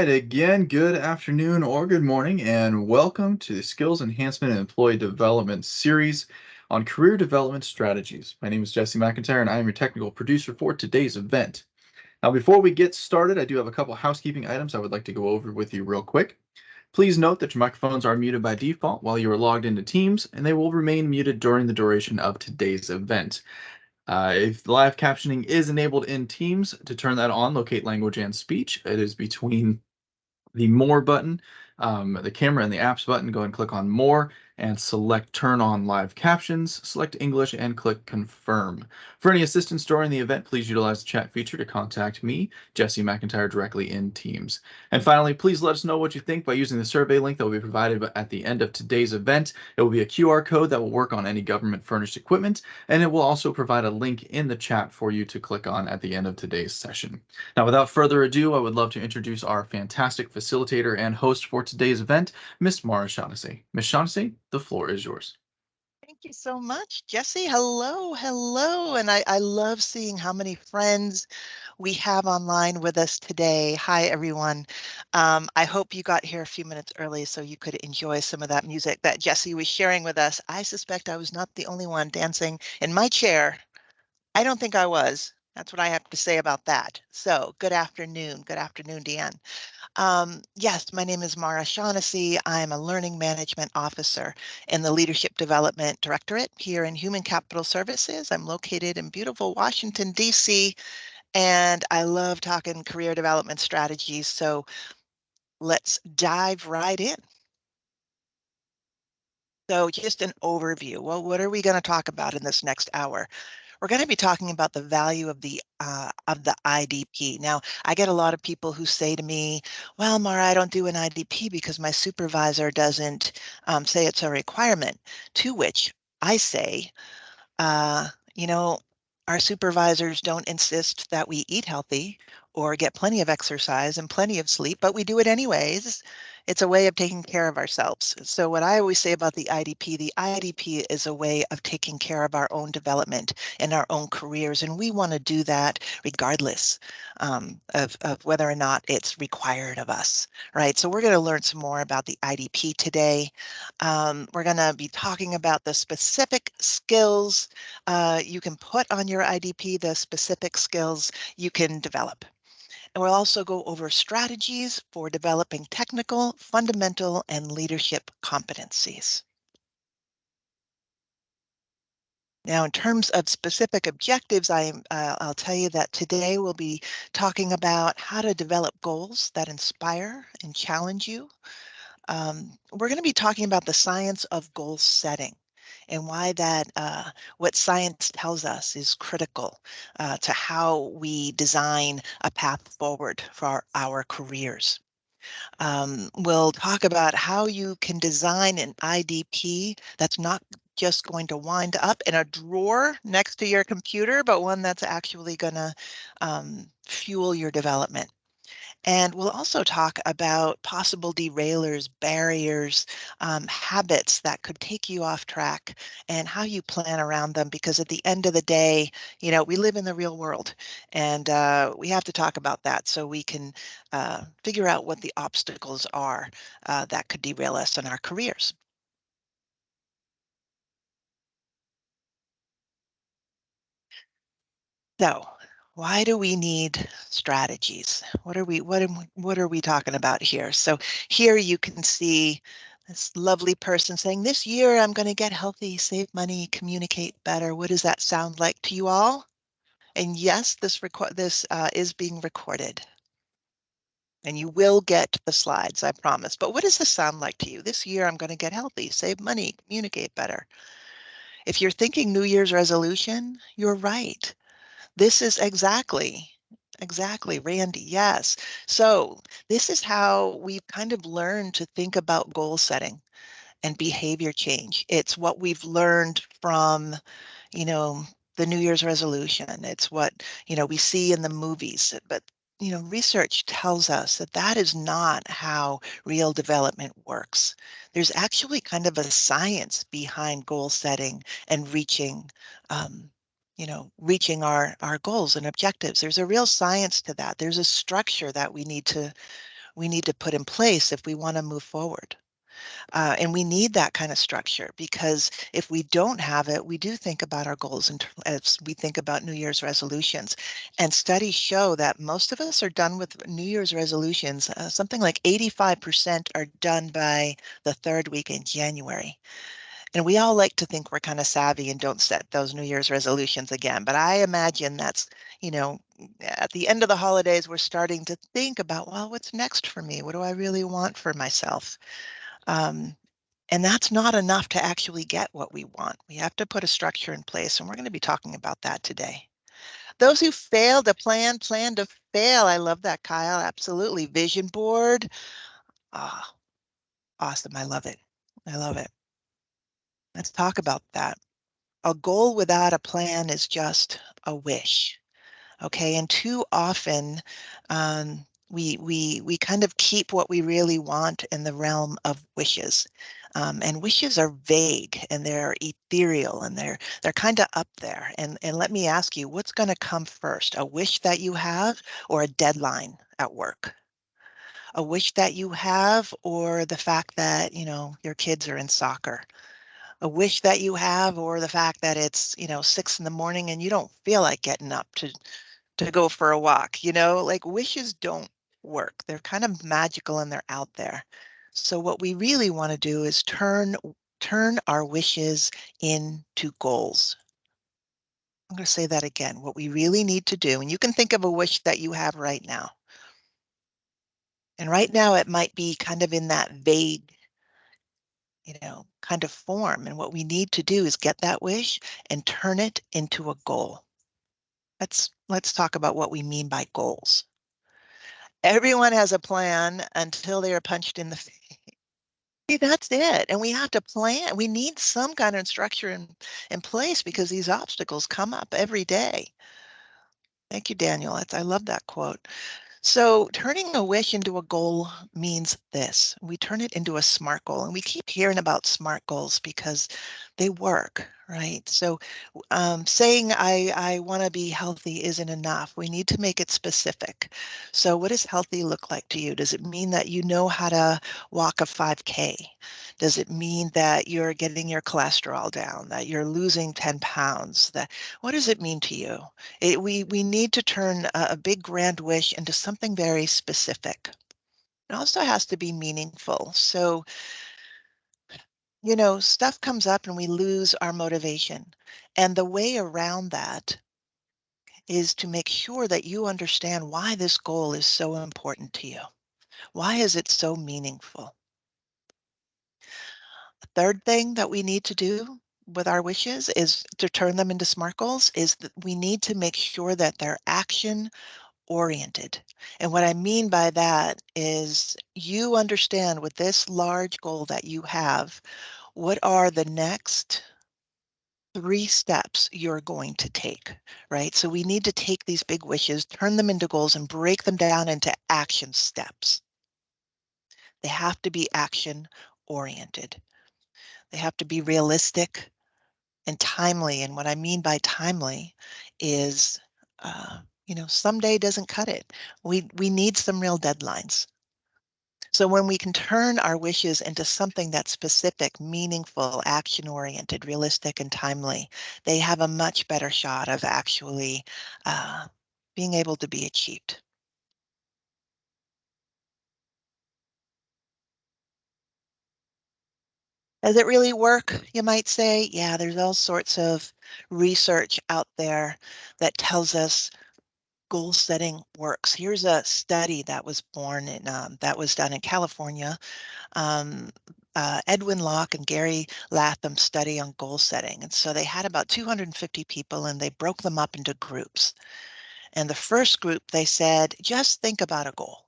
right, again, good afternoon or good morning, and welcome to the Skills Enhancement and Employee Development series on career development strategies. My name is Jesse McIntyre, and I am your technical producer for today's event. Now, before we get started, I do have a couple housekeeping items I would like to go over with you real quick. Please note that your microphones are muted by default while you are logged into Teams, and they will remain muted during the duration of today's event. If live captioning is enabled in Teams, to turn that on, locate language and speech. It is between the More button, the camera and the apps button. Go and click on More and select Turn on Live Captions, select English, and click Confirm. For any assistance during the event, please utilize the chat feature to contact me, Jesse McIntyre, directly in Teams. And finally, please let us know what you think by using the survey link that will be provided at the end of today's event. It will be a QR code that will work on any government-furnished equipment, and it will also provide a link in the chat for you to click on at the end of today's session. Now, without further ado, I would love to introduce our fantastic facilitator and host for today's event, Miss Moira Shaughnessy. Miss Shaughnessy, the floor is yours. Thank you so much, Jesse. Hello, hello. And I love seeing how many friends we have online with us today. Hi, everyone. I hope you got here a few minutes early so you could enjoy some of that music that Jesse was sharing with us. I suspect I was not the only one dancing in my chair. I don't think I was. That's what I have to say about that. So good afternoon. Good afternoon, Deanne. Yes, my name is Moira Shaughnessy. I'm a Learning Management Officer in the Leadership Development Directorate here in Human Capital Services. I'm located in beautiful Washington, D.C., and I love talking career development strategies. So let's dive right in. So just an overview. Well, what are we going to talk about in this next hour? We're going to be talking about the value of the IDP. Now, I get a lot of people who say to me, well, Mara, I don't do an IDP because my supervisor doesn't say it's a requirement, to which I say, uh, you know, our supervisors don't insist that we eat healthy or get plenty of exercise and plenty of sleep, but we do it anyways. It's a way of taking care of ourselves. So what I always say about the IDP is a way of taking care of our own development and our own careers. And we want to do that regardless of whether or not it's required of us, right? So we're going to learn some more about the IDP today. We're going to be talking about the specific skills you can put on your IDP, the specific skills you can develop. And we'll also go over strategies for developing technical, fundamental, and leadership competencies. Now, in terms of specific objectives, I'll tell you that today we'll be talking about how to develop goals that inspire and challenge you. We're going to be talking about the science of goal setting and why that what science tells us is critical to how we design a path forward for our careers. We'll talk about how you can design an IDP that's not just going to wind up in a drawer next to your computer, but one that's actually going to fuel your development. And we'll also talk about possible derailers, barriers, habits that could take you off track and how you plan around them. Because at the end of the day, we live in the real world and we have to talk about that so we can figure out what the obstacles are that could derail us in our careers. So, why do we need strategies? What are we talking about here? So here you can see this lovely person saying, this year I'm going to get healthy, save money, communicate better. What does that sound like to you all? And yes, this is being recorded. And you will get the slides, I promise. But what does this sound like to you? This year I'm going to get healthy, save money, communicate better. If you're thinking New Year's resolution, you're right. This is exactly, Randy. Yes. So this is how we've kind of learned to think about goal setting and behavior change. It's what we've learned from, the New Year's resolution. It's what, we see in the movies. But, research tells us that that is not how real development works. There's actually kind of a science behind goal setting and um, reaching our goals and objectives. There's a real science to that. There's a structure that we need to we need to put in place if we want to move forward. And we need that kind of structure because if we don't have it, we do think about our goals and as we think about New Year's resolutions. And studies show that most of us are done with New Year's resolutions. Something like 85% are done by the third week in January. And we all like to think we're kind of savvy and don't set those New Year's resolutions again. But I imagine that's, you know, at the end of the holidays, we're starting to think about, well, what's next for me? What do I really want for myself? Um, and that's not enough to actually get what we want. We have to put a structure in place, and we're going to be talking about that today. Those who fail to plan, plan to fail. I love that, Kyle. Absolutely. Vision board. Ah, awesome. I love it. I love it. Let's talk about that. A goal without a plan is just a wish. Okay, and too often we kind of keep what we really want in the realm of wishes. And wishes are vague and they're ethereal and they're kind of up there. And let me ask you, what's going to come first? A wish that you have or a deadline at work? A wish that you have or the fact that, your kids are in soccer? A wish that you have or the fact that it's, 6 in the morning and you don't feel like getting up to go for a walk, like wishes don't work. They're kind of magical and they're out there. So what we really want to do is turn our wishes into goals. I'm going to say that again. What we really need to do, and you can think of a wish that you have right now. And right now it might be kind of in that vague, kind of form. And what we need to do is get that wish and turn it into a goal. Let's talk about what we mean by goals. Everyone has a plan until they are punched in the face. That's it. And we have to plan. We need some kind of structure in place because these obstacles come up every day. Thank you, Daniel. I love that quote. So turning a wish into a goal means this. We turn it into a SMART goal. And we keep hearing about SMART goals because they work, right? So saying I want to be healthy isn't enough. We need to make it specific. So what does healthy look like to you? Does it mean that you know how to walk a 5K? Does it mean that you're getting your cholesterol down, that you're losing 10 pounds? What does it mean to you? We need to turn a big grand wish into something very specific. It also has to be meaningful. So, stuff comes up and we lose our motivation. And the way around that is to make sure that you understand why this goal is so important to you. Why is it so meaningful? The third thing that we need to do with our wishes is to turn them into SMART goals is that we need to make sure that they're action oriented. And what I mean by that is you understand with this large goal that you have, what are the next 3 steps you're going to take, right? So we need to take these big wishes, turn them into goals, and break them down into action steps. They have to be action oriented. They have to be realistic and timely. And what I mean by timely is, someday doesn't cut it. We need some real deadlines. So when we can turn our wishes into something that's specific, meaningful, action-oriented, realistic, and timely, they have a much better shot of actually being able to be achieved. Does it really work, you might say? Yeah, there's all sorts of research out there that tells us goal setting works. Here's a study that was done in California. um, Edwin Locke and Gary Latham study on goal setting. And so they had about 250 people and they broke them up into groups. And the first group, they said, just think about a goal,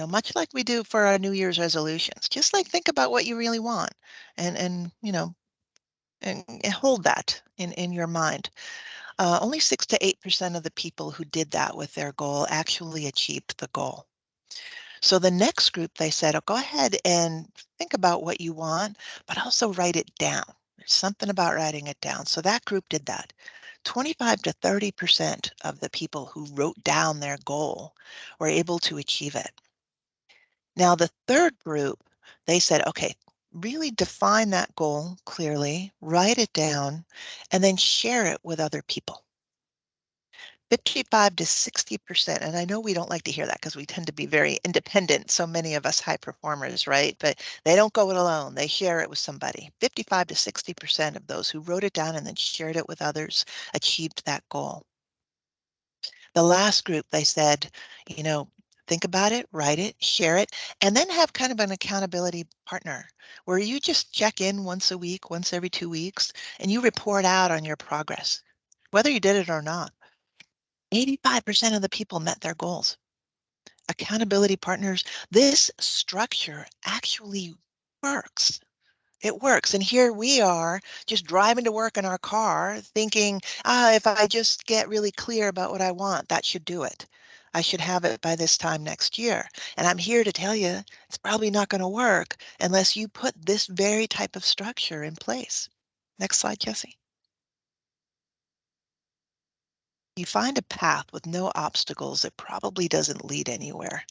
much like we do for our New Year's resolutions. Just like think about what you really want and hold that in your mind. Only 6 to 8% of the people who did that with their goal actually achieved the goal. So the next group, they said, oh, go ahead and think about what you want, but also write it down. There's something about writing it down. So that group did that. 25 to 30% of the people who wrote down their goal were able to achieve it. Now, the third group, they said, okay, really define that goal clearly, write it down, and then share it with other people. 55 to 60%. And I know we don't like to hear that because we tend to be very independent, so many of us high performers, right? But they don't go it alone. They share it with somebody. 55 to 60% of those who wrote it down and then shared it with others achieved that goal. The last group, they said, you know, think about it, write it, share it, and then have kind of an accountability partner where you just check in once a week, once every 2 weeks, and you report out on your progress, whether you did it or not. 85% of the people met their goals. Accountability partners, this structure actually works. It works. And here we are just driving to work in our car thinking, if I just get really clear about what I want, that should do it. I should have it by this time next year. And I'm here to tell you it's probably not going to work unless you put this very type of structure in place. Next slide, Jesse. You find a path with no obstacles, it probably doesn't lead anywhere.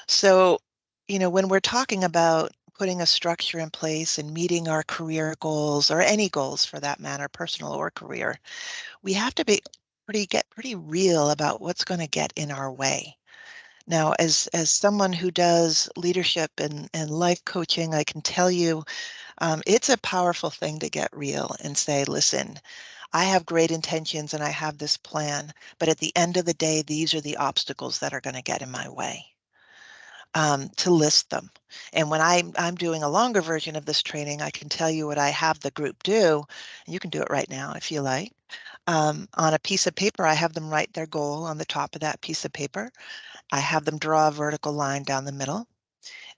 So, when we're talking about putting a structure in place and meeting our career goals or any goals for that matter, personal or career, we have to get pretty real about what's going to get in our way. Now, as someone who does leadership and life coaching, I can tell you it's a powerful thing to get real and say, listen, I have great intentions and I have this plan, but at the end of the day, these are the obstacles that are going to get in my way. To list them. And when I'm doing a longer version of this training, I can tell you what I have the group do, and you can do it right now if you like. On a piece of paper, I have them write their goal on the top of that piece of paper. I have them draw a vertical line down the middle.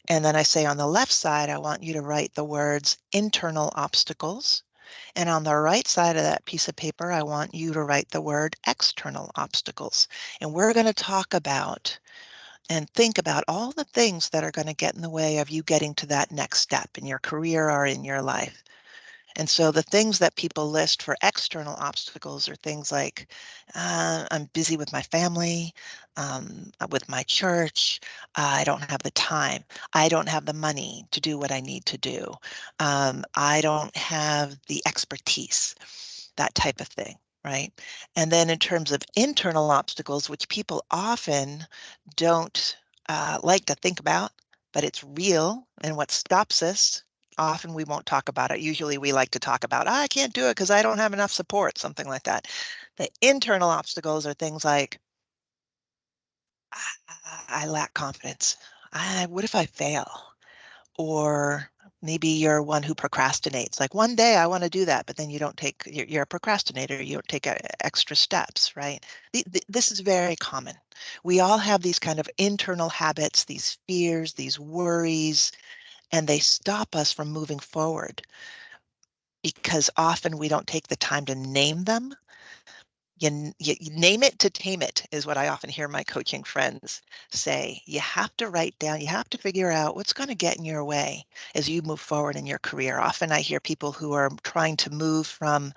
And then I say on the left side, I want you to write the words internal obstacles. And on the right side of that piece of paper, I want you to write the word external obstacles. And we're going to talk about and think about all the things that are going to get in the way of you getting to that next step in your career or in your life. And so the things that people list for external obstacles are things like, I'm busy with my family, with my church, I don't have the time, I don't have the money to do what I need to do, I don't have the expertise, that type of thing, right? And then in terms of internal obstacles, which people often don't like to think about, but it's real and what stops us, often we won't talk about it. Usually we like to talk about, I can't do it because I don't have enough support, something like that. The internal obstacles are things like, I lack confidence. What if I fail? Or maybe you're one who procrastinates. Like one day I want to do that, but then you don't take, you're a procrastinator. You don't take extra steps, right? This is very common. We all have these kind of internal habits, these fears, these worries, and they stop us from moving forward because often we don't take the time to name them. You name it to tame it is what I often hear my coaching friends say. You have to write down, you have to figure out what's going to get in your way as you move forward in your career. Often I hear people who are trying to move from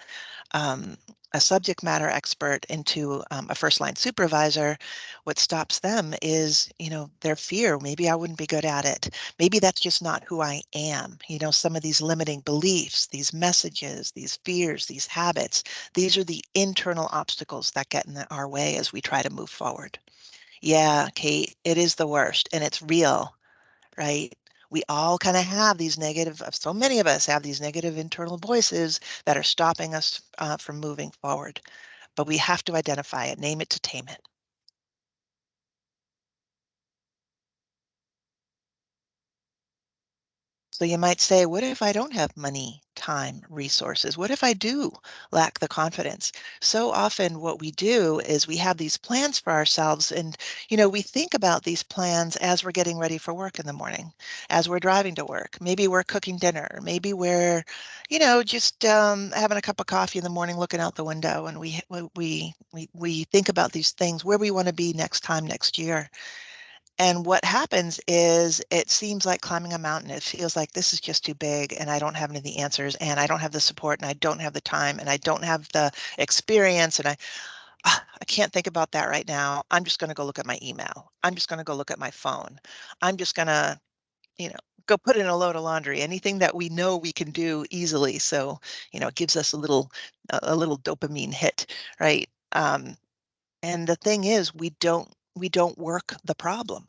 um, a subject matter expert into a first line supervisor. What stops them is, their fear. Maybe I wouldn't be good at it. Maybe that's just not who I am. Some of these limiting beliefs, these messages, these fears, these habits, these are the internal obstacles that get in our way as we try to move forward. Yeah, Kate, it is the worst and it's real, right? We all kind of have these negative, so many of us have these negative internal voices that are stopping us from moving forward. But we have to identify it, name it to tame it. So you might say, what if I don't have money, time, resources? What if I do lack the confidence? So often what we do is we have these plans for ourselves and, we think about these plans as we're getting ready for work in the morning, as we're driving to work. Maybe we're cooking dinner. Maybe we're, just having a cup of coffee in the morning, looking out the window, and we think about these things, where we want to be next time, next year. And what happens is it seems like climbing a mountain. It feels like this is just too big and I don't have any of the answers and I don't have the support and I don't have the time and I don't have the experience. I can't think about that right now. I'm just going to go look at my email. I'm just going to go look at my phone. I'm just going to, you know, go put in a load of laundry, anything that we know we can do easily. So, it gives us a little dopamine hit, right? And the thing is, we don't work the problem.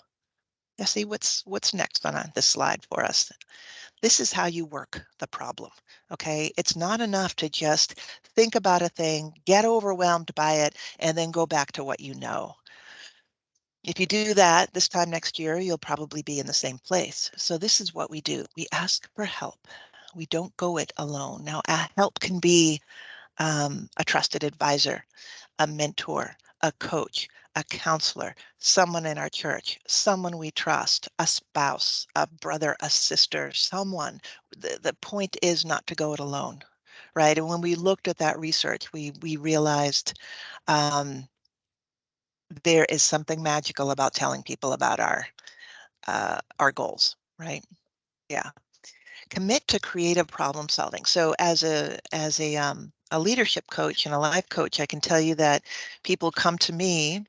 Yeah, see what's next on this slide for us. This is how you work the problem. Okay. It's not enough to just think about a thing, get overwhelmed by it, and then go back to what you know. If you do that this time next year, you'll probably be in the same place. So this is what we do. We ask for help. We don't go it alone. Now, help can be a trusted advisor, a mentor, a coach, a counselor, someone in our church, someone we trust, a spouse, a brother, a sister, someone. The point is not to go it alone, right? And when we looked at that research, we realized there is something magical about telling people about our goals, right? Yeah. Commit to creative problem solving. So as a leadership coach and a life coach, I can tell you that people come to me,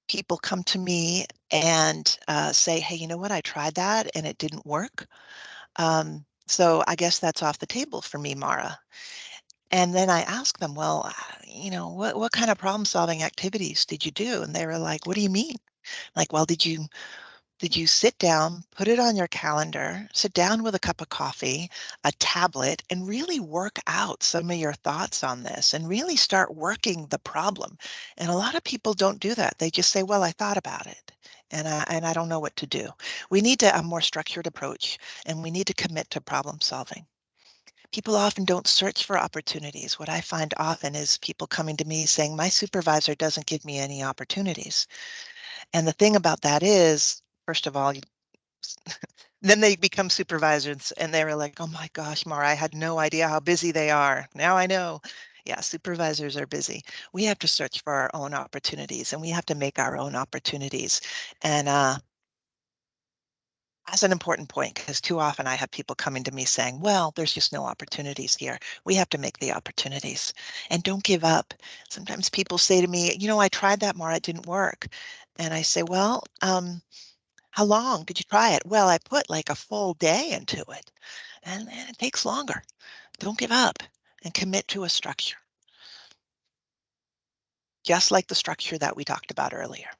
people come to me and say, "Hey, you know what? I tried that and it didn't work. So I guess that's off the table for me, Mara." And then I ask them, "Well, what kind of problem solving activities did you do?" And they were like, "What do you mean?" Like, "Well, did you sit down, put it on your calendar, sit down with a cup of coffee, a tablet, and really work out some of your thoughts on this and really start working the problem?" And a lot of people don't do that. They just say, "Well, I thought about it and I don't know what to do." We need a more structured approach, and we need to commit to problem solving. People often don't search for opportunities. What I find often is people coming to me saying, "My supervisor doesn't give me any opportunities." And the thing about that is, first of all, then they become supervisors and they were like, "Oh my gosh, Mara, I had no idea how busy they are. Now I know." Yeah, supervisors are busy. We have to search for our own opportunities and we have to make our own opportunities. And that's an important point because too often I have people coming to me saying, "Well, there's just no opportunities here." We have to make the opportunities and don't give up. Sometimes people say to me, "I tried that, Mara, it didn't work." And I say, "Well, how long did you try it?" "Well, I put like a full day into it." And it takes longer. Don't give up and commit to a structure, just like the structure that we talked about earlier.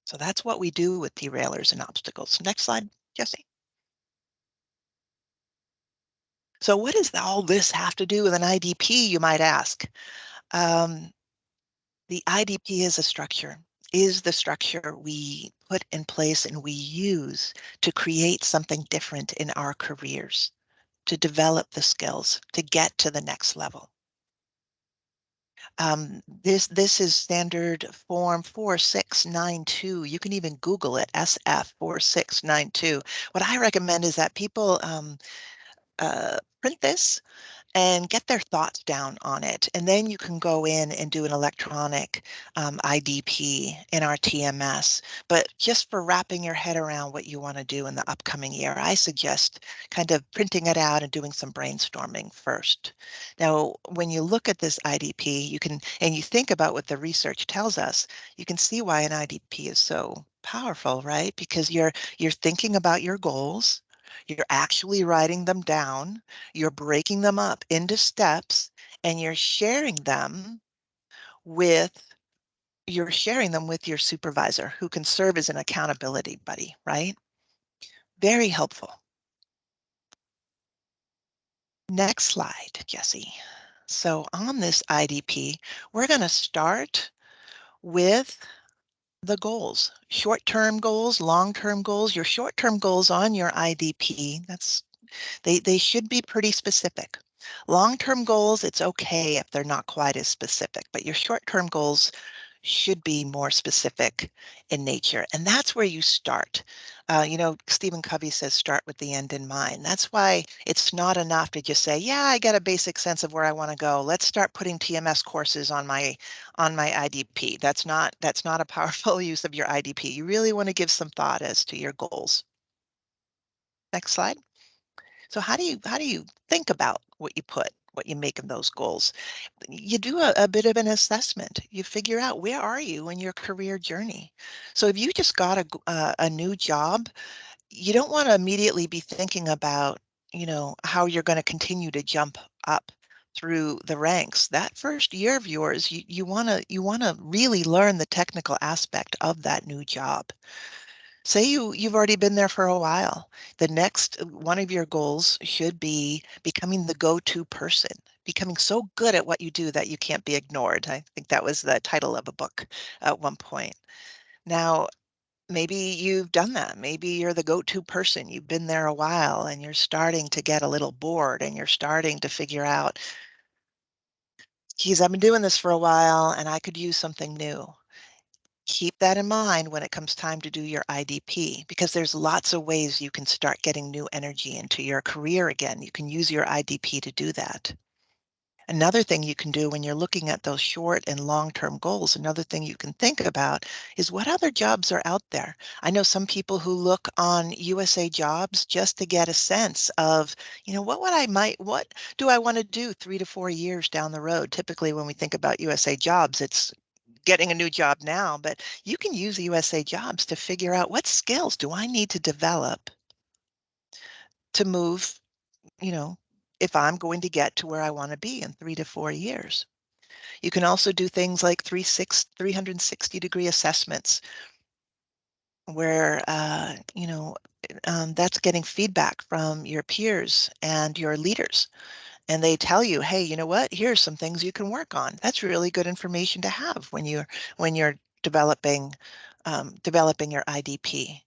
So that's what we do with derailers and obstacles. Next slide, Jesse. So what does all this have to do with an IDP, you might ask? Um, the IDP is the structure we put in place and we use to create something different in our careers, to develop the skills, to get to the next level. This is standard form 4692. You can even Google it, SF 4692. What I recommend is that people print this and get their thoughts down on it. And then you can go in and do an electronic IDP in our TMS. But just for wrapping your head around what you want to do in the upcoming year, I suggest kind of printing it out and doing some brainstorming first. Now, when you look at this IDP, and you think about what the research tells us, you can see why an IDP is so powerful, right? Because you're thinking about your goals, you're actually writing them down, you're breaking them up into steps, and with you're sharing them with your supervisor who can serve as an accountability buddy, right? Very helpful. Next slide, Jesse. So on this IDP, we're going to start with the goals, short-term goals, long-term goals. Your short-term goals on your IDP, they should be pretty specific. Long-term goals, it's okay if they're not quite as specific, but your short-term goals should be more specific in nature. And that's where you start. Stephen Covey says, start with the end in mind. That's why it's not enough to just say, "Yeah, I get a basic sense of where I want to go. Let's start putting TMS courses on my IDP." That's not a powerful use of your IDP. You really want to give some thought as to your goals. Next slide. So how do you think about what you put? what you make of those goals. You do a bit of an assessment. You figure out where are you in your career journey. So if you just got a new job, you don't want to immediately be thinking about, how you're going to continue to jump up through the ranks. That first year of yours, you want to really learn the technical aspect of that new job. Say you've already been there for a while. The next one of your goals should be becoming the go-to person, becoming so good at what you do that you can't be ignored. I think that was the title of a book at one point. Now, maybe you've done that. Maybe you're the go-to person. You've been there a while and you're starting to get a little bored and you're starting to figure out, geez, I've been doing this for a while and I could use something new. Keep that in mind when it comes time to do your IDP, because there's lots of ways you can start getting new energy into your career again. You can use your IDP to do that. Another thing you can do when you're looking at those short and long-term goals, another thing you can think about is what other jobs are out there. I know some people who look on USA Jobs just to get a sense of, what do I want to do 3 to 4 years down the road? Typically, when we think about USA Jobs, it's getting a new job now, but you can use USA Jobs to figure out what skills do I need to develop to move, you know, if I'm going to get to where I want to be in 3 to 4 years. You can also do things like 360-degree assessments where, that's getting feedback from your peers and your leaders. And they tell you, hey, you know what? Here's some things you can work on. That's really good information to have when you're developing your IDP.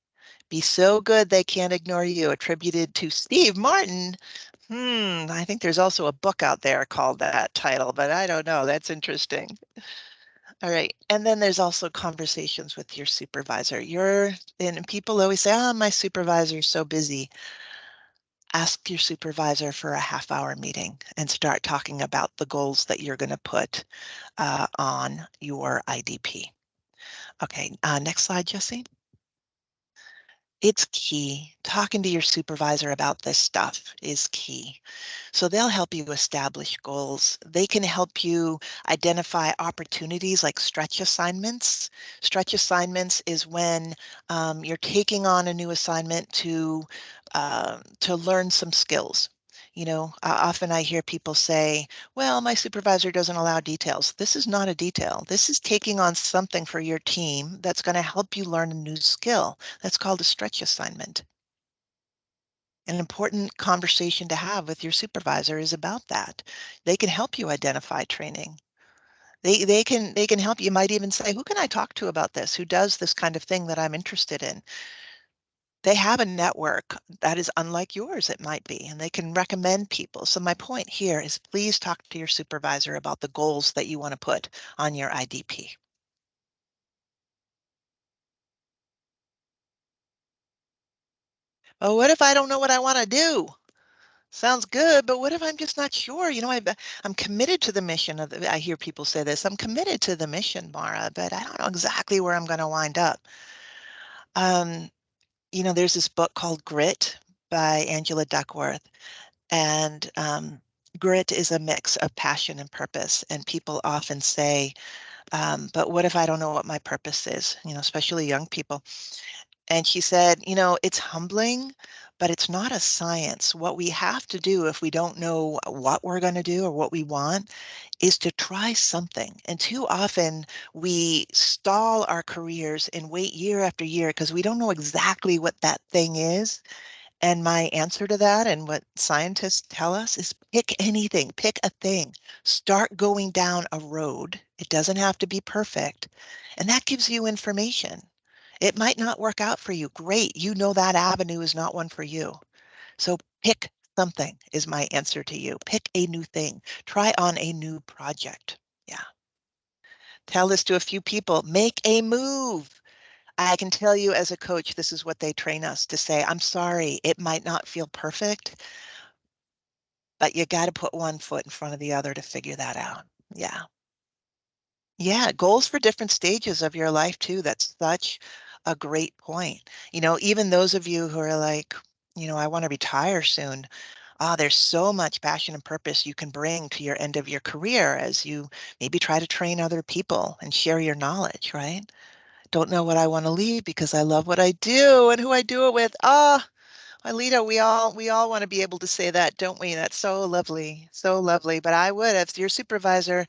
Be so good they can't ignore you, attributed to Steve Martin. I think there's also a book out there called that title, but I don't know. That's interesting. All right. And then there's also conversations with your supervisor. And people always say, oh, my supervisor's so busy. Ask your supervisor for a half-hour meeting and start talking about the goals that you're going to put on your IDP. Okay, next slide, Jesse. It's key. Talking to your supervisor about this stuff is key. So they'll help you establish goals. They can help you identify opportunities like stretch assignments. Stretch assignments is when you're taking on a new assignment to learn some skills. Often I hear people say, well, my supervisor doesn't allow details. This is not a detail. This is taking on something for your team that's going to help you learn a new skill. That's called a stretch assignment. An important conversation to have with your supervisor is about that. They can help you identify training. They can help you. You might even say, who can I talk to about this? Who does this kind of thing that I'm interested in? They have a network that is unlike yours, it might be, and they can recommend people. So my point here is please talk to your supervisor about the goals that you want to put on your IDP. Well, what if I don't know what I want to do? Sounds good, but what if I'm just not sure? I'm committed to the mission I hear people say this. I'm committed to the mission, Mara, but I don't know exactly where I'm going to wind up. Um, there's this book called Grit by Angela Duckworth, and grit is a mix of passion and purpose. And people often say, but what if I don't know what my purpose is? Especially young people. And she said, it's humbling, but it's not a science. What we have to do if we don't know what we're going to do or what we want is to try something. And too often we stall our careers and wait year after year because we don't know exactly what that thing is. And my answer to that and what scientists tell us is pick anything, pick a thing, start going down a road. It doesn't have to be perfect. And that gives you information. It might not work out for you. Great. You know that avenue is not one for you. So pick something is my answer to you. Pick a new thing. Try on a new project. Yeah. Tell this to a few people. Make a move. I can tell you as a coach, this is what they train us to say. I'm sorry, it might not feel perfect, but you got to put one foot in front of the other to figure that out. Yeah. Yeah. Goals for different stages of your life, too. That's such a great point. Even those of you who are like, I want to retire soon. There's so much passion and purpose you can bring to your end of your career as you maybe try to train other people and share your knowledge, right? Don't know what I want to leave because I love what I do and who I do it with. Alita, we all want to be able to say that, don't we? That's so lovely, so lovely. But I would, if your supervisor,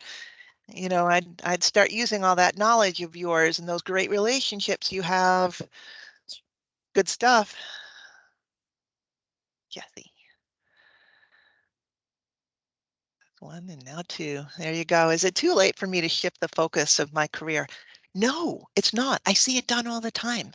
I'd start using all that knowledge of yours and those great relationships you have. Good stuff, Jesse. One and now two. There you go. Is it too late for me to shift the focus of my career? No, it's not. I see it done all the time.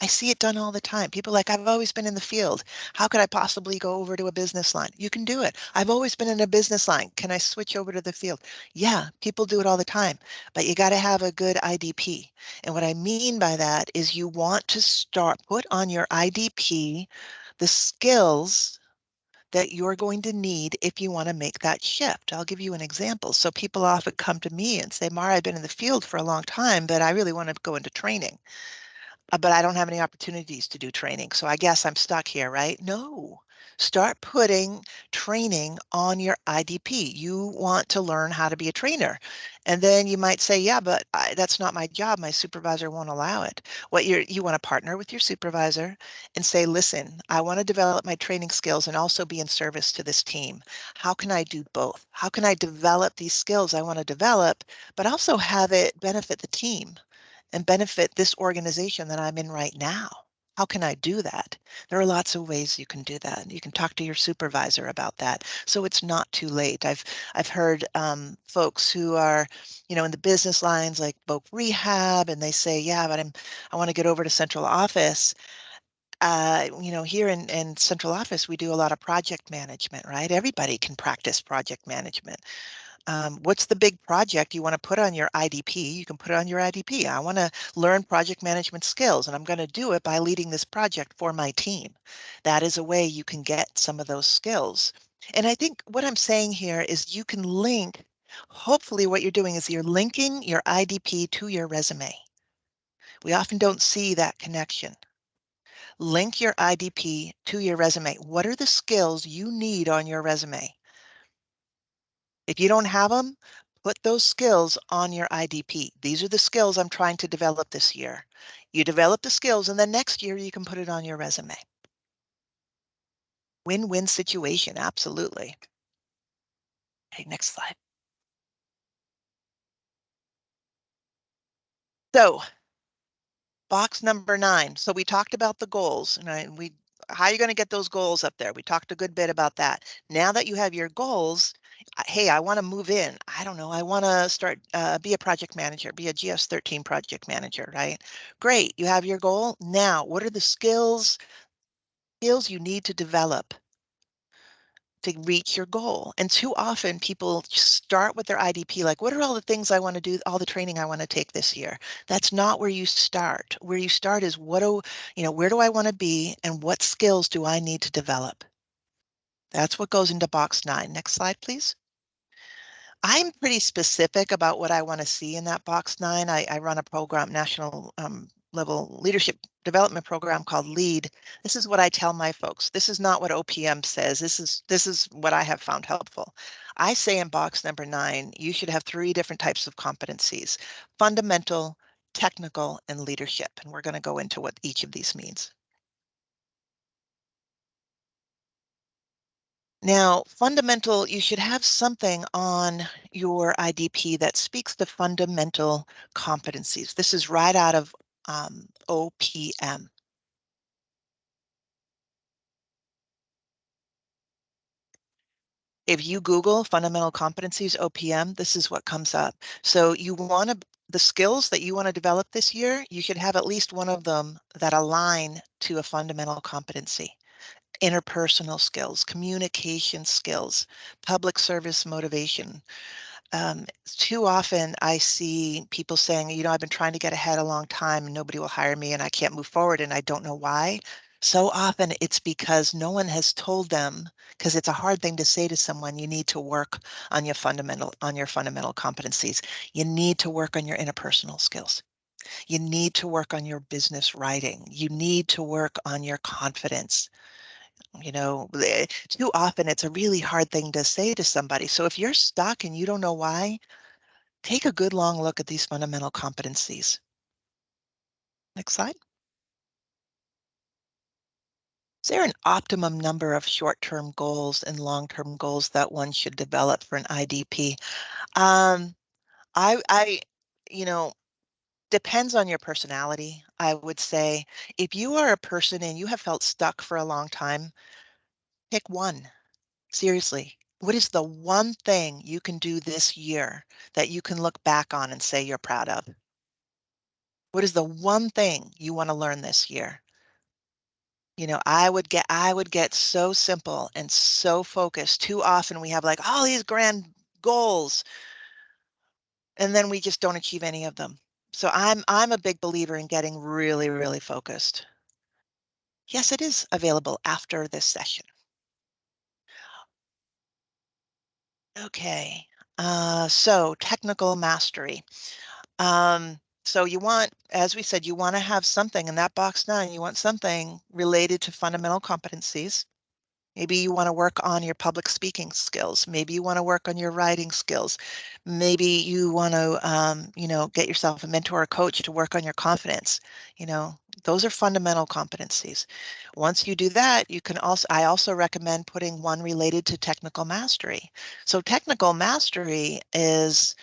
I see it done all the time. People are like, I've always been in the field. How could I possibly go over to a business line? You can do it. I've always been in a business line. Can I switch over to the field? Yeah, people do it all the time, but you got to have a good IDP. And what I mean by that is you want to put on your IDP the skills that you're going to need if you want to make that shift. I'll give you an example. So people often come to me and say, Mara, I've been in the field for a long time, but I really want to go into training. But I don't have any opportunities to do training. So I guess I'm stuck here, right? No. Start putting training on your IDP. You want to learn how to be a trainer. And then you might say, yeah, but that's not my job. My supervisor won't allow it. You want to partner with your supervisor and say, listen, I want to develop my training skills and also be in service to this team. How can I do both? How can I develop these skills I want to develop, but also have it benefit the team and benefit this organization that I'm in right now? How can I do that? There are lots of ways you can do that. You can talk to your supervisor about that. So it's not too late. I've heard folks who are, in the business lines like Voc Rehab, and they say, yeah, but I want to get over to central office. Here in central office, we do a lot of project management, right? Everybody can practice project management. What's the big project you want to put on your IDP? You can put it on your IDP. I want to learn project management skills, and I'm going to do it by leading this project for my team. That is a way you can get some of those skills. And I think what I'm saying here is you can link, hopefully what you're doing is you're linking your IDP to your resume. We often don't see that connection. Link your IDP to your resume. What are the skills you need on your resume? If you don't have them, put those skills on your IDP. These are the skills I'm trying to develop this year. You develop the skills, and then next year you can put it on your resume. Win-win situation, absolutely. Okay, next slide. So, box number 9. So we talked about the goals, and how are you going to get those goals up there? We talked a good bit about that. Now that you have your goals, hey, I want to move in. I don't know. I want to start, be a project manager, be a GS13 project manager, right? Great. You have your goal. Now, what are the skills you need to develop to reach your goal? And too often people start with their IDP, like, what are all the things I want to do, all the training I want to take this year? That's not where you start. Where you start is where do I want to be and what skills do I need to develop? That's what goes into box 9. Next slide, please. I'm pretty specific about what I want to see in that box 9. I run a program, national level leadership development program called LEAD. This is what I tell my folks. This is not what OPM says. This is what I have found helpful. I say in box number 9, you should have 3 different types of competencies: fundamental, technical, and leadership. And we're going to go into what each of these means. Now, fundamental, you should have something on your IDP that speaks to fundamental competencies. This is right out of OPM. If you Google fundamental competencies, OPM, this is what comes up. So the skills that you want to develop this year, you should have at least one of them that align to a fundamental competency: interpersonal skills, communication skills, public service motivation. Too often I see people saying, I've been trying to get ahead a long time and nobody will hire me and I can't move forward and I don't know why. So often it's because no one has told them, because it's a hard thing to say to someone. You need to work on your fundamental competencies. You need to work on your interpersonal skills. You need to work on your business writing. You need to work on your confidence. Too often it's a really hard thing to say to somebody. So if you're stuck and you don't know why, take a good long look at these fundamental competencies. Next slide. Is there an optimum number of short-term goals and long-term goals that one should develop for an IDP? Um, I, you know, depends on your personality. I would say if you are a person and you have felt stuck for a long time, pick one. Seriously. What is the one thing you can do this year that you can look back on and say you're proud of? What is the one thing you want to learn this year? I would get so simple and so focused. Too often we have like all these grand goals and then we just don't achieve any of them. So I'm a big believer in getting really, really focused. Yes, it is available after this session. Okay. So technical mastery. So you want, as we said, you want to have something in that box 9, you want something related to fundamental competencies. Maybe you want to work on your public speaking skills. Maybe you want to work on your writing skills. Maybe you want to, get yourself a mentor or coach to work on your confidence. You know, those are fundamental competencies. Once you do that, I also recommend putting one related to technical mastery. So technical mastery is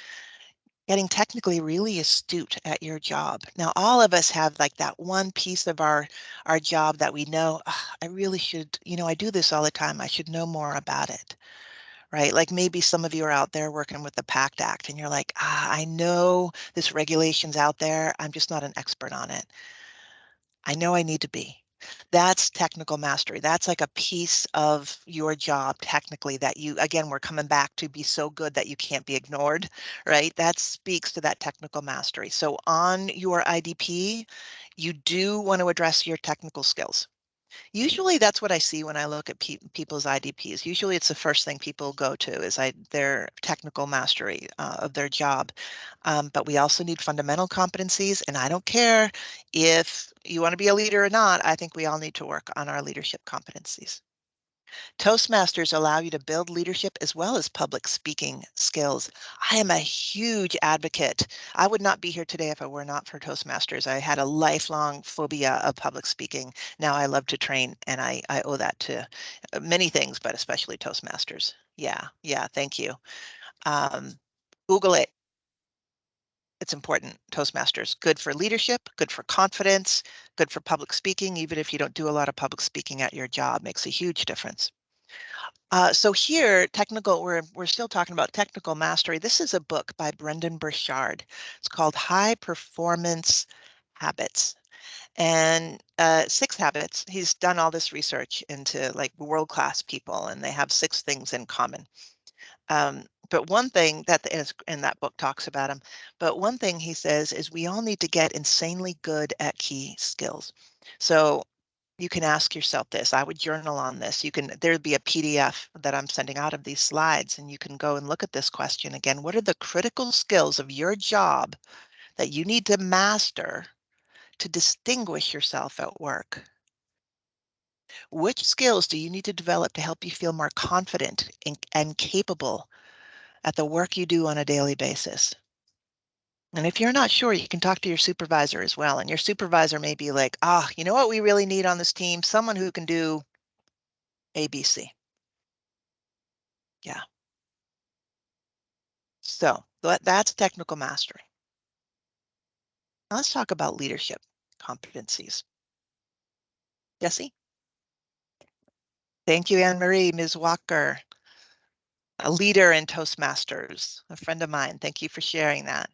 getting technically really astute at your job. Now, all of us have like that one piece of our job that we know, I really should, I do this all the time. I should know more about it, right? Like maybe some of you are out there working with the PACT Act and you're like, I know this regulation's out there. I'm just not an expert on it. I know I need to be. That's technical mastery. That's like a piece of your job technically that again, we're coming back to be so good that you can't be ignored, right? That speaks to that technical mastery. So on your IDP, you do want to address your technical skills. Usually that's what I see when I look at people's IDPs. Usually it's the first thing people go to is their technical mastery of their job. But we also need fundamental competencies, and I don't care if you want to be a leader or not, I think we all need to work on our leadership competencies. Toastmasters allow you to build leadership as well as public speaking skills. I am a huge advocate. I would not be here today if it were not for Toastmasters. I had a lifelong phobia of public speaking. Now I love to train, and I owe that to many things, but especially Toastmasters. Yeah, thank you. Um, Google it. It's important. Toastmasters, good for leadership, good for confidence, good for public speaking. Even if you don't do a lot of public speaking at your job, makes a huge difference. So here, we're still talking about technical mastery. This is a book by Brendan Burchard. It's called High Performance Habits. And 6 habits, he's done all this research into like world-class people, and they have 6 things in common. But one thing that in that book talks about him, but one thing he says is we all need to get insanely good at key skills. So you can ask yourself this. I would journal on this. There'd be a PDF that I'm sending out of these slides, and you can go and look at this question again. What are the critical skills of your job that you need to master to distinguish yourself at work? Which skills do you need to develop to help you feel more confident and capable at the work you do on a daily basis? And if you're not sure, you can talk to your supervisor as well. And your supervisor may be like, you know what we really need on this team? Someone who can do ABC. Yeah. So that's technical mastery. Now let's talk about leadership competencies. Jesse? Thank you, Anne Marie. Ms. Walker, a leader in Toastmasters, a friend of mine. Thank you for sharing that.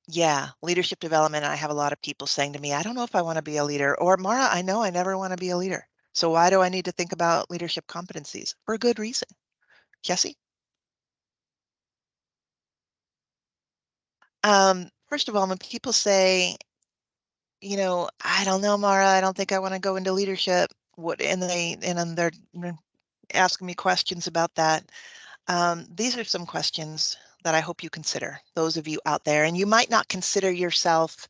Yeah, leadership development. I have a lot of people saying to me, I don't know if I want to be a leader, or Mara, I know I never want to be a leader. So why do I need to think about leadership competencies? For a good reason. Jesse? First of all, when people say, I don't know, Mara, I don't think I want to go into leadership, and then they're asking me questions about that. These are some questions that I hope you consider, those of you out there, and you might not consider yourself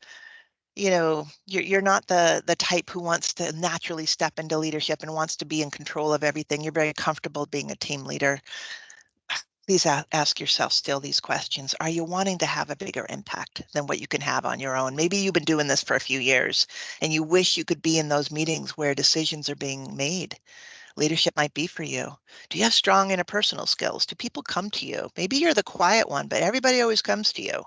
you're not the type who wants to naturally step into leadership and wants to be in control of everything. You're very comfortable being a team leader. Please ask yourself still these questions. Are you wanting to have a bigger impact than what you can have on your own? Maybe you've been doing this for a few years and you wish you could be in those meetings where decisions are being made. Leadership might be for you. Do you have strong interpersonal skills? Do people come to you? Maybe you're the quiet one, but everybody always comes to you.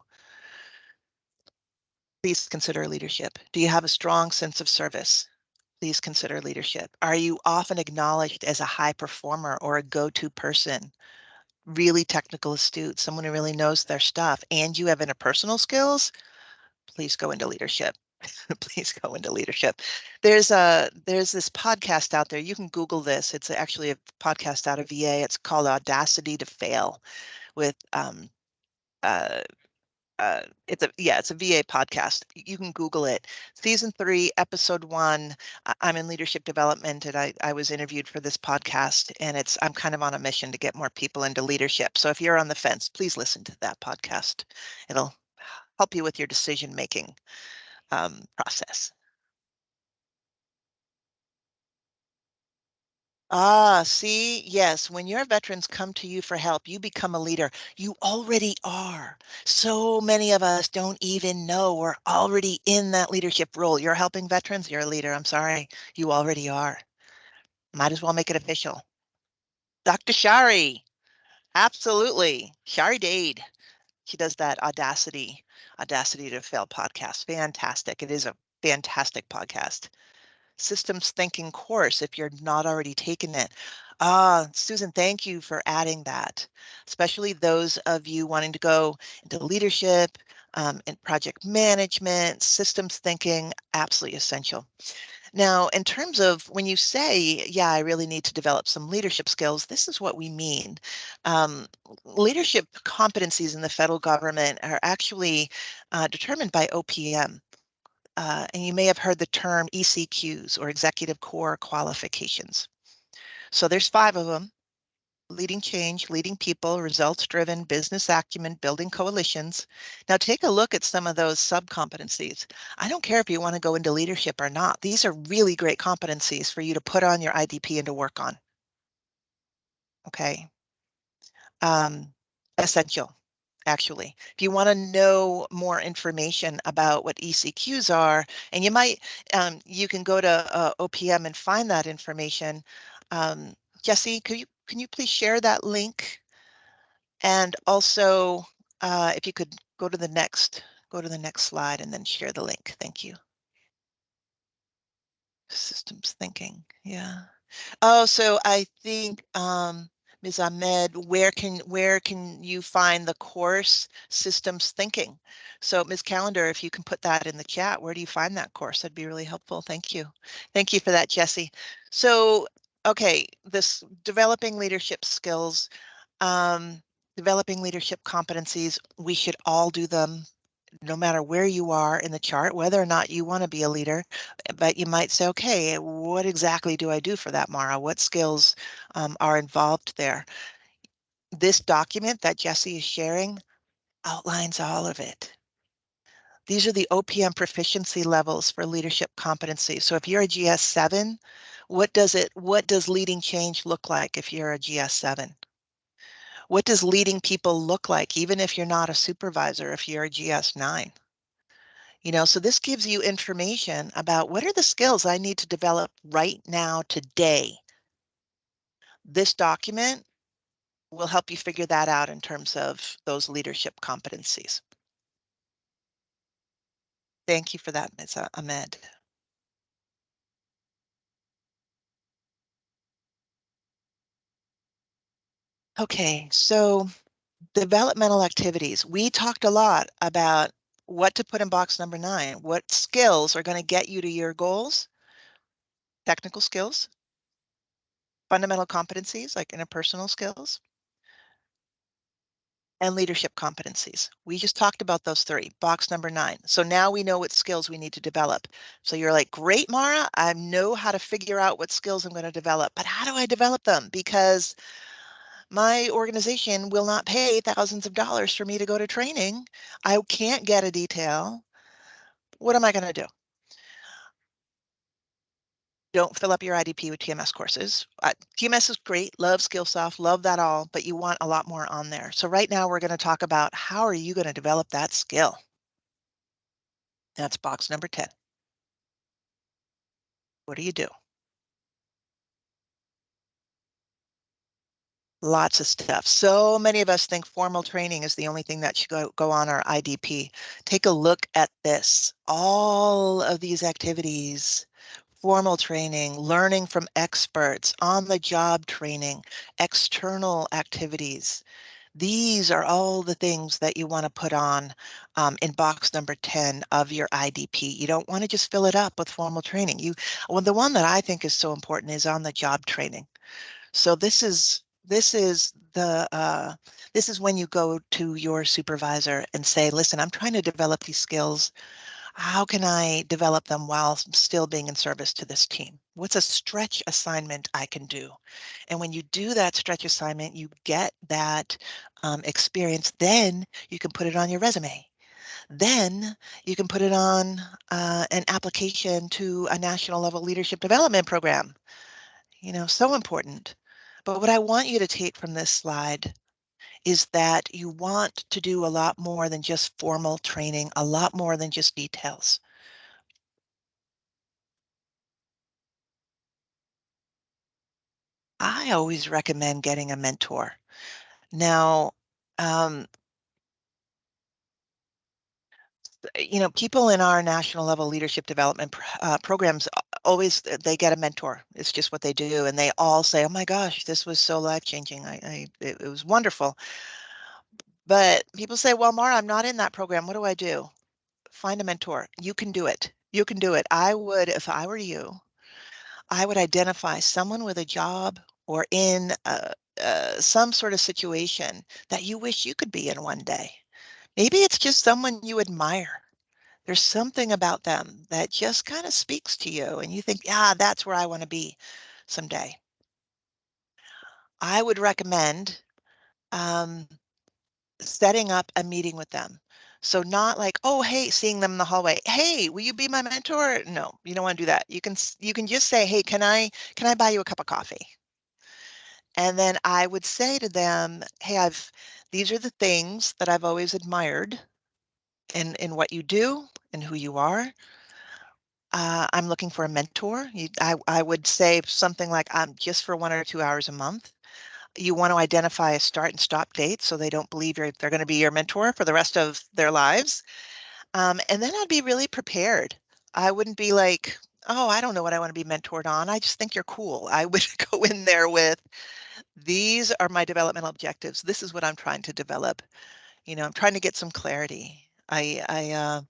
Please consider leadership. Do you have a strong sense of service? Please consider leadership. Are you often acknowledged as a high performer or a go-to person? Really technical astute, someone who really knows their stuff, and you have interpersonal skills? Please go into leadership. Please go into leadership. There's this podcast out there. You can Google this. It's actually a podcast out of VA. It's called Audacity to Fail with uh, it's a VA podcast. You can Google it. Season 3, episode 1. I'm in leadership development, and I was interviewed for this podcast, and I'm kind of on a mission to get more people into leadership. So if you're on the fence, please listen to that podcast. It'll help you with your decision making process. See, yes, when your veterans come to you for help, you become a leader. You already are. So many of us don't even know we're already in that leadership role. You're helping veterans, you're a leader. I'm sorry, you already are. Might as well make it official. Dr. Shari, absolutely. Shari Dade. She does that Audacity to Fail podcast. Fantastic. It is a fantastic podcast. Systems thinking course if you're not already taking it. Susan, thank you for adding that, especially those of you wanting to go into leadership and project management, systems thinking, absolutely essential. Now, in terms of when you say, yeah, I really need to develop some leadership skills, this is what we mean. Um, Leadership competencies in the federal government are actually determined by OPM. And you may have heard the term ECQs or executive core qualifications. So there's 5 of them: leading change, leading people, results driven, business acumen, building coalitions. Now take a look at some of those sub-competencies. I don't care if you want to go into leadership or not. These are really great competencies for you to put on your IDP and to work on. Okay. Essential, actually. If you want to know more information about what ECQs are, and you can go to OPM and find that information. Jesse, can you please share that link? And also, if you could go to the next slide and then share the link. Thank you. Systems thinking, yeah. Oh, so I think Ms. Ahmed, where can you find the course Systems Thinking? So Ms. Calendar, if you can put that in the chat, where do you find that course? That'd be really helpful. Thank you. Thank you for that, Jesse. So, okay, this developing leadership skills, um, developing leadership competencies, we should all do them no matter where you are in the chart, whether or not you want to be a leader. But you might say, okay, what exactly do I do for that, Mara? What skills are involved there? This document that Jesse is sharing outlines all of it. These are the OPM proficiency levels for leadership competency. So if you're a GS7, what does leading change look like if you're a GS7? What does leading people look like, even if you're not a supervisor, if you're a GS9? So this gives you information about what are the skills I need to develop right now, today. This document will help you figure that out in terms of those leadership competencies. Thank you for that, Ms. Ahmed. Okay, so developmental activities. We talked a lot about what to put in box number 9. What skills are going to get you to your goals? Technical skills, fundamental competencies like interpersonal skills, and leadership competencies. We just talked about those 3, box number 9. So now we know what skills we need to develop. So you're like, great, Mara, I know how to figure out what skills I'm going to develop, but how do I develop them? Because my organization will not pay thousands of dollars for me to go to training. I can't get a detail. What am I going to do? Don't fill up your IDP with TMS courses. TMS is great, love Skillsoft, love that all, but you want a lot more on there. So right now we're going to talk about how are you going to develop that skill? That's box number 10. What do you do? Lots of stuff. So many of us think formal training is the only thing that should go on our IDP. Take a look at this. All of these activities, formal training, learning from experts, on-the-job training, external activities. These are all the things that you want to put on in box number 10 of your IDP. You don't want to just fill it up with formal training. Well, the one that I think is so important is on-the-job training. So this is when you go to your supervisor and say, listen, I'm trying to develop these skills. How can I develop them while still being in service to this team? What's a stretch assignment I can do? And when you do that stretch assignment, you get that experience. Then you can put it on your resume. Then you can put it on an application to a national level leadership development program. So important. But what I want you to take from this slide is that you want to do a lot more than just formal training, a lot more than just details. I always recommend getting a mentor. Now, um, people in our national level leadership development programs always they get a mentor. It's just what they do, and they all say, "Oh my gosh, this was so life-changing. It was wonderful." But people say, "Well, Mara, I'm not in that program. What do I do?" Find a mentor. You can do it. You can do it. I would, if I were you, I would identify someone with a job or in some sort of situation that you wish you could be in one day. Maybe it's just someone you admire. There's something about them that just kind of speaks to you and you think, yeah, that's where I want to be someday. I would recommend um, setting up a meeting with them. So not like, oh, hey, seeing them in the hallway. Hey, will you be my mentor? No, you don't want to do that. You can just say, hey, can I buy you a cup of coffee? And then I would say to them, hey, these are the things that I've always admired in what you do and who you are. I'm looking for a mentor. I would say something like, just for 1 or 2 hours a month. You want to identify a start and stop date so they don't believe they're going to be your mentor for the rest of their lives. And then I'd be really prepared. I wouldn't be like, oh, I don't know what I want to be mentored on. I just think you're cool. I would go in there with, these are my developmental objectives. This is what I'm trying to develop. I'm trying to get some clarity. I'm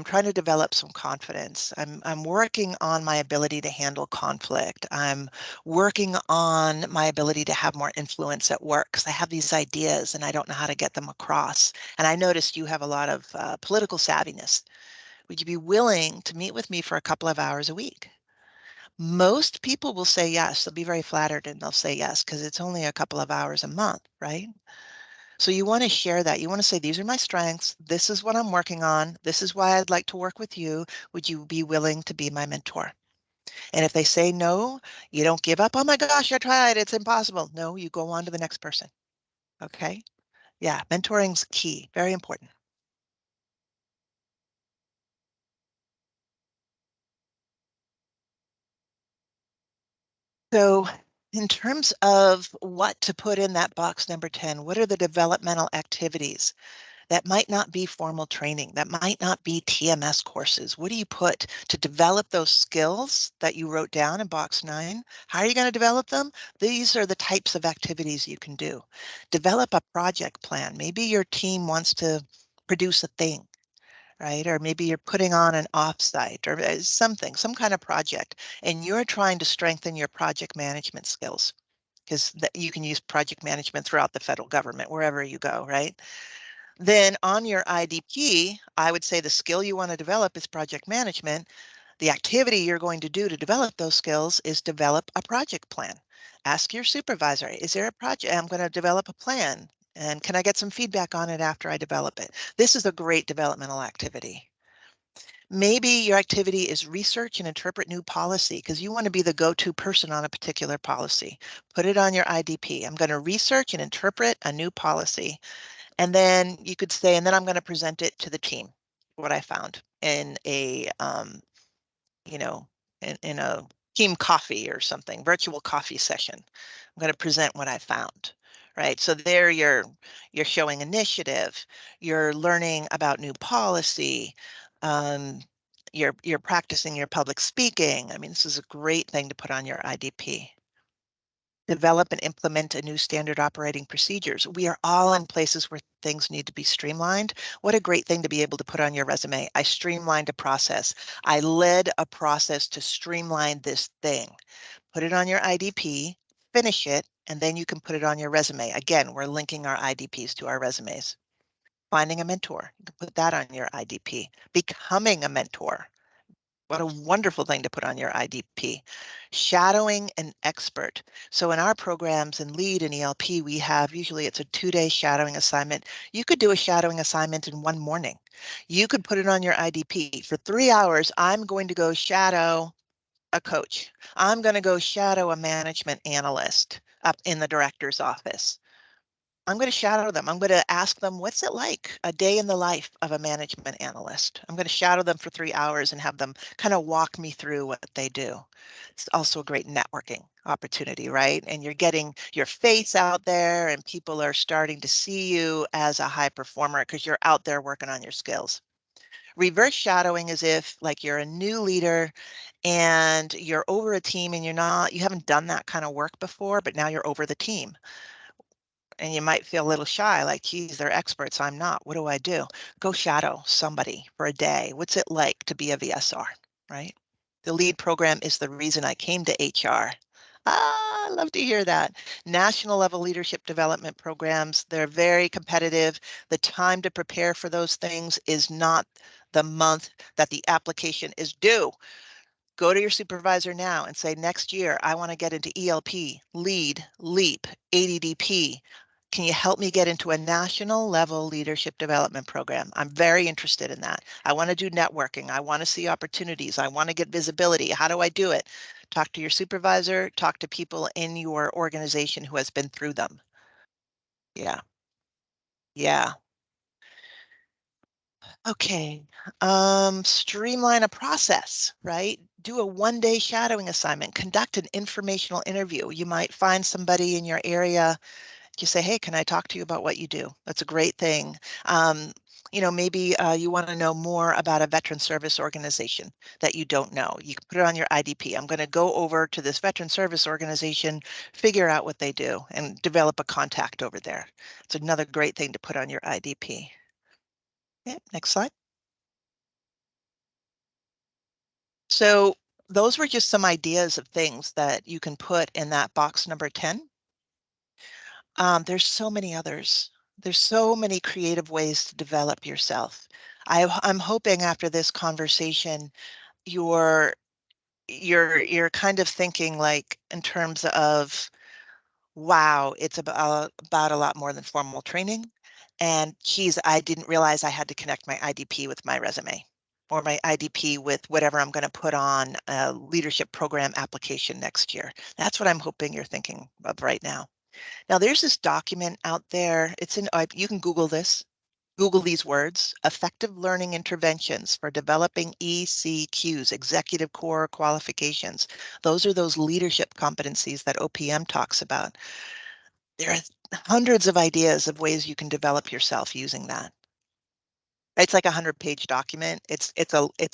trying to develop some confidence. I'm working on my ability to handle conflict. I'm working on my ability to have more influence at work because I have these ideas and I don't know how to get them across. And I noticed you have a lot of political savviness. Would you be willing to meet with me for a couple of hours a week? Most people will say yes. They'll be very flattered and they'll say yes because it's only a couple of hours a month, right? So you want to share that. You want to say, these are my strengths. This is what I'm working on. This is why I'd like to work with you. Would you be willing to be my mentor? And if they say no, you don't give up. Oh my gosh, I tried. It's impossible. No, you go on to the next person. Okay. Yeah. Mentoring's key. Very important. So in terms of what to put in that box number 10, what are the developmental activities? That might not be formal training. That might not be TMS courses. What do you put to develop those skills that you wrote down in box 9? How are you going to develop them? These are the types of activities you can do. Develop a project plan. Maybe your team wants to produce a thing, right? Or maybe you're putting on an offsite or something, some kind of project, and you're trying to strengthen your project management skills because you can use project management throughout the federal government, wherever you go, right? Then on your IDP, I would say the skill you want to develop is project management. The activity you're going to do to develop those skills is develop a project plan. Ask your supervisor, is there a project? I'm going to develop a plan. And can I get some feedback on it after I develop it? This is a great developmental activity. Maybe your activity is research and interpret new policy because you want to be the go-to person on a particular policy. Put it on your IDP. I'm going to research and interpret a new policy. And then you could say, and then I'm going to present it to the team, what I found in a, you know, in a team coffee or something, virtual coffee session. I'm going to present what I found, right? So there you're showing initiative, you're learning about new policy, um, you're practicing your public speaking. I mean, this is a great thing to put on your IDP. Develop and implement a new standard operating procedures. We are all in places where things need to be streamlined. What a great thing to be able to put on your resume. I streamlined a process. I led a process to streamline this thing. Put it on your IDP, finish it, and then you can put it on your resume. Again, we're linking our IDPs to our resumes. Finding a mentor, you can put that on your IDP. Becoming a mentor. What a wonderful thing to put on your IDP. Shadowing an expert. So in our programs in LEAD and ELP, we have usually it's a 2-day shadowing assignment. You could do a shadowing assignment in one morning. You could put it on your IDP. For 3 hours, I'm going to go shadow a coach. I'm going to go shadow a management analyst up in the director's office. I'm going to shadow them. I'm going to ask them, what's it like a day in the life of a management analyst? I'm going to shadow them for 3 hours and have them kind of walk me through what they do. It's also a great networking opportunity, right? And you're getting your face out there and people are starting to see you as a high performer because you're out there working on your skills. Reverse shadowing is if like you're a new leader and you're over a team and you haven't done that kind of work before, but now you're over the team and you might feel a little shy, like, geez, they're experts, I'm not. What do I do? Go shadow somebody for a day. What's it like to be a VSR, right? The LEAD program is the reason I came to HR. Ah, I love to hear that. National level leadership development programs, they're very competitive. The time to prepare for those things is not the month that the application is due. Go to your supervisor now and say, next year, I want to get into ELP, LEAD, LEAP, ADDP. Can you help me get into a national level leadership development program? I'm very interested in that. I want to do networking. I want to see opportunities. I want to get visibility. How do I do it? Talk to your supervisor, talk to people in your organization who has been through them. Yeah. Yeah. Okay. Streamline a process, right? Do a 1-day shadowing assignment, conduct an informational interview. You might find somebody in your area. You say, hey, can I talk to you about what you do? That's a great thing. Maybe you want to know more about a veteran service organization that you don't know. You can put it on your IDP. I'm going to go over to this veteran service organization, figure out what they do, and develop a contact over there. It's another great thing to put on your IDP. Yeah, next slide. So those were just some ideas of things that you can put in that box number 10. There's so many others. There's so many creative ways to develop yourself. I'm hoping after this conversation, you're you're kind of thinking like in terms of, wow, it's about a lot more than formal training. And geez, I didn't realize I had to connect my IDP with my resume or my IDP with whatever I'm going to put on a leadership program application next year. That's what I'm hoping you're thinking of right now. Now, there's this document out there. You can Google this. Google these words, effective learning interventions for developing ECQs, executive core qualifications. Those are those leadership competencies that OPM talks about. There are hundreds of ideas of ways you can develop yourself using that. It's like a 100-page document. It's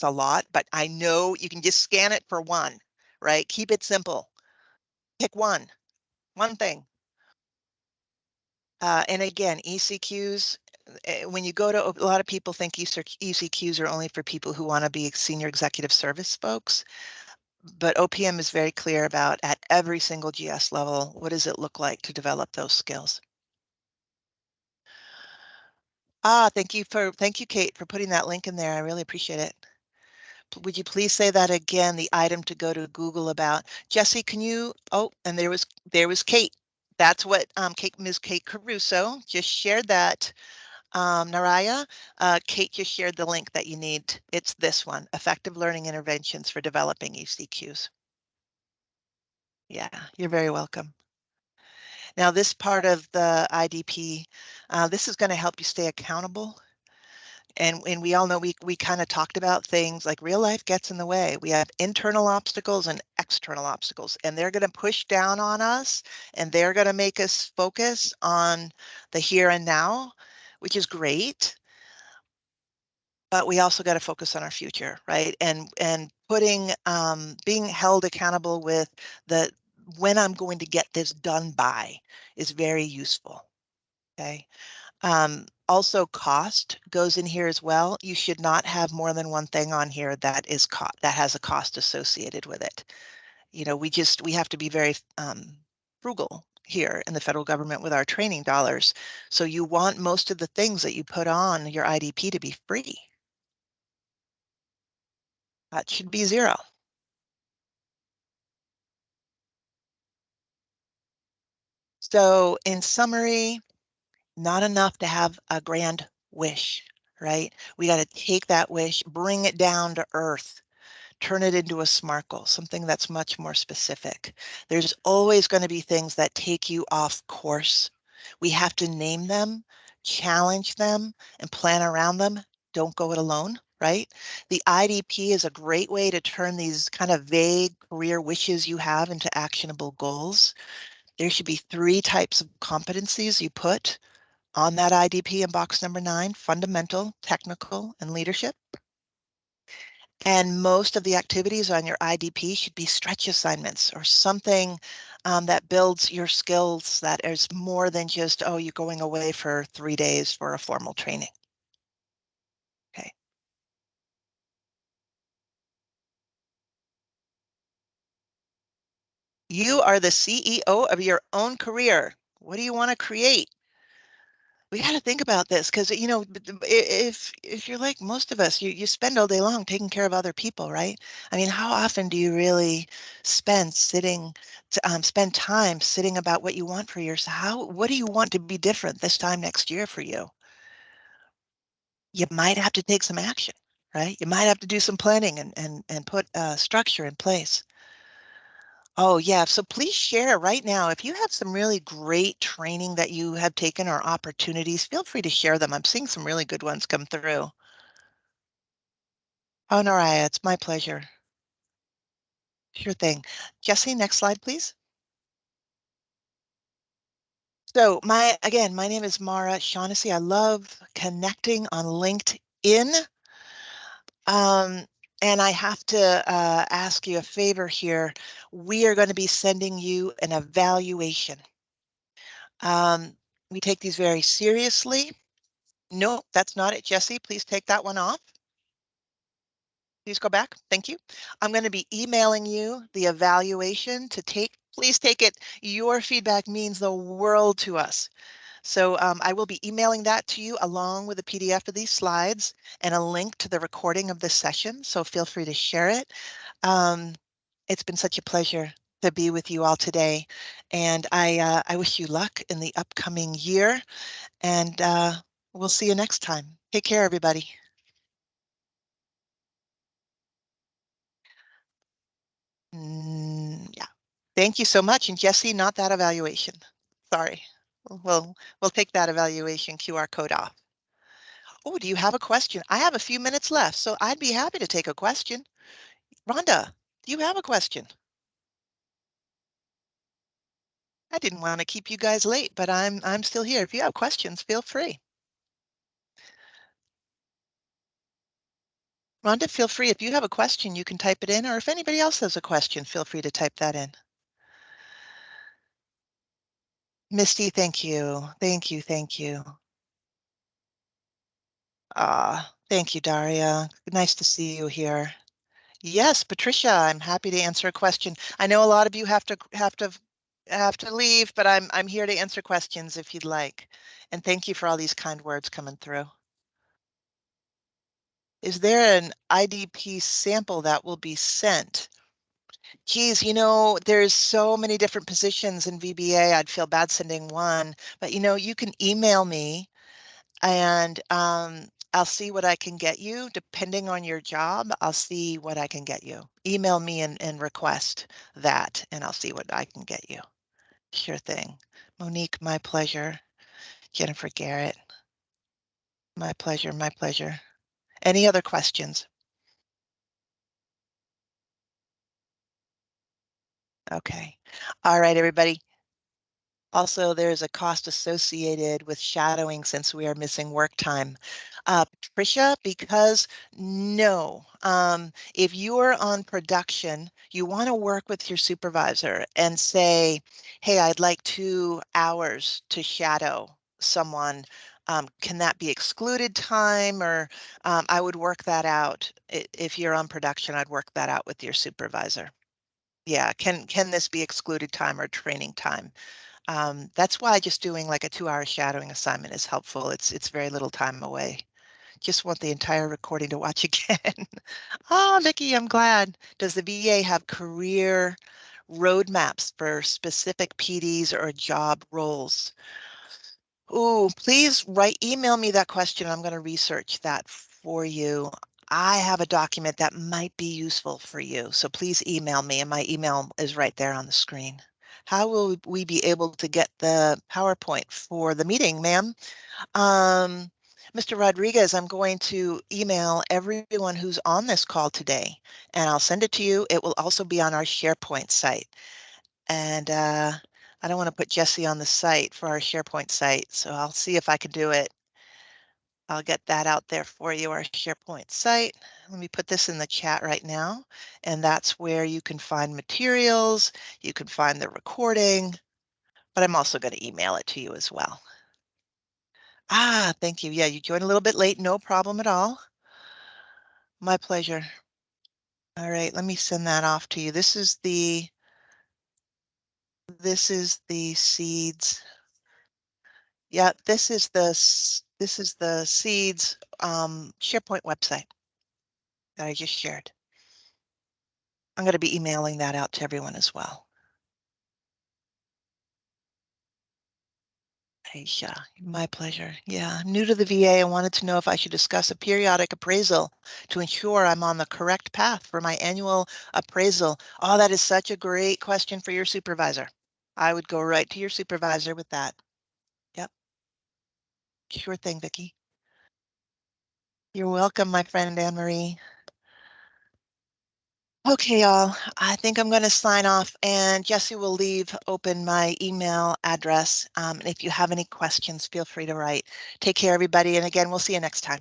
a lot, but I know you can just scan it for one, right? Keep it simple. Pick one thing. And again, ECQs, when you go to, a lot of people think ECQs are only for people who want to be senior executive service folks, but OPM is very clear about at every single GS level, what does it look like to develop those skills? Thank you, Kate, for putting that link in there. I really appreciate it. Would you please say that again, the item to go to Google about? Jesse, can you, and there was Kate. That's what Ms. Kate Caruso just shared that Naraya, Kate just shared the link that you need. It's this one, Effective Learning Interventions for Developing ECQs. Yeah, you're very welcome. Now, this part of the IDP, this is going to help you stay accountable. And we all know we kind of talked about things like real life gets in the way. We have internal obstacles and external obstacles, and they're going to push down on us, and they're going to make us focus on the here and now, which is great. But we also got to focus on our future, right? And putting being held accountable with the when I'm going to get this done by is very useful. Okay. Also, cost goes in here as well. You should not have more than one thing on here that is that has a cost associated with it. You know, we have to be very frugal here in the federal government with our training dollars. So you want most of the things that you put on your IDP to be free. That should be zero. So in summary, not enough to have a grand wish, right? We got to take that wish, bring it down to earth, turn it into a SMART goal, something that's much more specific. There's always going to be things that take you off course. We have to name them, challenge them, and plan around them. Don't go it alone, right? The IDP is a great way to turn these kind of vague career wishes you have into actionable goals. There should be 3 types of competencies you put on that IDP in box number 9: fundamental, technical, and leadership. And most of the activities on your IDP should be stretch assignments or something that builds your skills, that is more than just, oh, you're going away for 3 days for a formal training. Okay. You are the CEO of your own career. What do you want to create? We got to think about this because, you know, if you're like most of us, you spend all day long taking care of other people, right? I mean, how often do you really spend time sitting about what you want for yourself? What do you want to be different this time next year for you? You might have to take some action, right? You might have to do some planning and put structure in place. Oh, yeah. So please share right now. If you have some really great training that you have taken or opportunities, feel free to share them. I'm seeing some really good ones come through. Oh, Noraya, it's my pleasure. Sure thing. Jesse, next slide, please. So my name is Moira Shaughnessy. I love connecting on LinkedIn. Um, and I have to ask you a favor here. We are going to be sending you an evaluation. Um, we take these very seriously. No, that's not it, Jesse. Please take that one off. Please go back. Thank you. I'm going to be emailing you the evaluation to take. Please take it. Your feedback means the world to us. So I will be emailing that to you along with a PDF of these slides and a link to the recording of this session. So feel free to share it. Um, it's been such a pleasure to be with you all today. And I wish you luck in the upcoming year. And we'll see you next time. Take care, everybody. Yeah. Thank you so much. And Jesse, not that evaluation. Sorry. We'll take that evaluation QR code off. Oh, do you have a question? I have a few minutes left, so I'd be happy to take a question. Rhonda, do you have a question? I didn't want to keep you guys late, but I'm still here. If you have questions, feel free. Rhonda, feel free. If you have a question, you can type it in, or if anybody else has a question, feel free to type that in. Misty, thank you. Thank you. Thank you. Thank you, Daria. Nice to see you here. Yes, Patricia, I'm happy to answer a question. I know a lot of you have to leave, but I'm here to answer questions if you'd like. And thank you for all these kind words coming through. Is there an IDP sample that will be sent? Geez, you know, there's so many different positions in VBA. I'd feel bad sending one, but you know, you can email me and I'll see what I can get you. Depending on your job, I'll see what I can get you. Email me and request that, and I'll see what I can get you. Sure thing. Monique, my pleasure. Jennifer Garrett, my pleasure, my pleasure. Any other questions? Okay. All right, everybody. Also, there's a cost associated with shadowing since we are missing work time. Patricia, because no, if you are on production, you want to work with your supervisor and say, hey, I'd like 2 hours to shadow someone. Can that be excluded time, or I would work that out. If you're on production, I'd work that out with your supervisor. Yeah, can this be excluded time or training time? That's why just doing like a 2-hour shadowing assignment is helpful. It's very little time away. Just want the entire recording to watch again. Oh, Vicki, I'm glad. Does the VA have career roadmaps for specific PDs or job roles? Oh, please email me that question. I'm going to research that for you. I have a document that might be useful for you, so please email me, and my email is right there on the screen. How will we be able to get the PowerPoint for the meeting, ma'am? Mr. Rodriguez, I'm going to email everyone who's on this call today, and I'll send it to you. It will also be on our SharePoint site. And I don't want to put Jesse on the site for our SharePoint site, so I'll see if I can do it. I'll get that out there for you, our SharePoint site. Let me put this in the chat right now, and that's where you can find materials, you can find the recording, but I'm also going to email it to you as well. Ah, thank you. Yeah, you joined a little bit late, no problem at all. My pleasure. All right, let me send that off to you. This is the seeds. Yeah, this is the seeds SharePoint website that I just shared. I'm going to be emailing that out to everyone as well. Aisha, my pleasure. Yeah, new to the VA, I wanted to know if I should discuss a periodic appraisal to ensure I'm on the correct path for my annual appraisal. Oh, that is such a great question for your supervisor. I would go right to your supervisor with that. Yep, sure thing, Vicki. You're welcome, my friend Anne Marie. Okay, y'all, I think I'm going to sign off, and Jesse will leave open my email address. And if you have any questions, feel free to write. Take care, everybody. And again, we'll see you next time.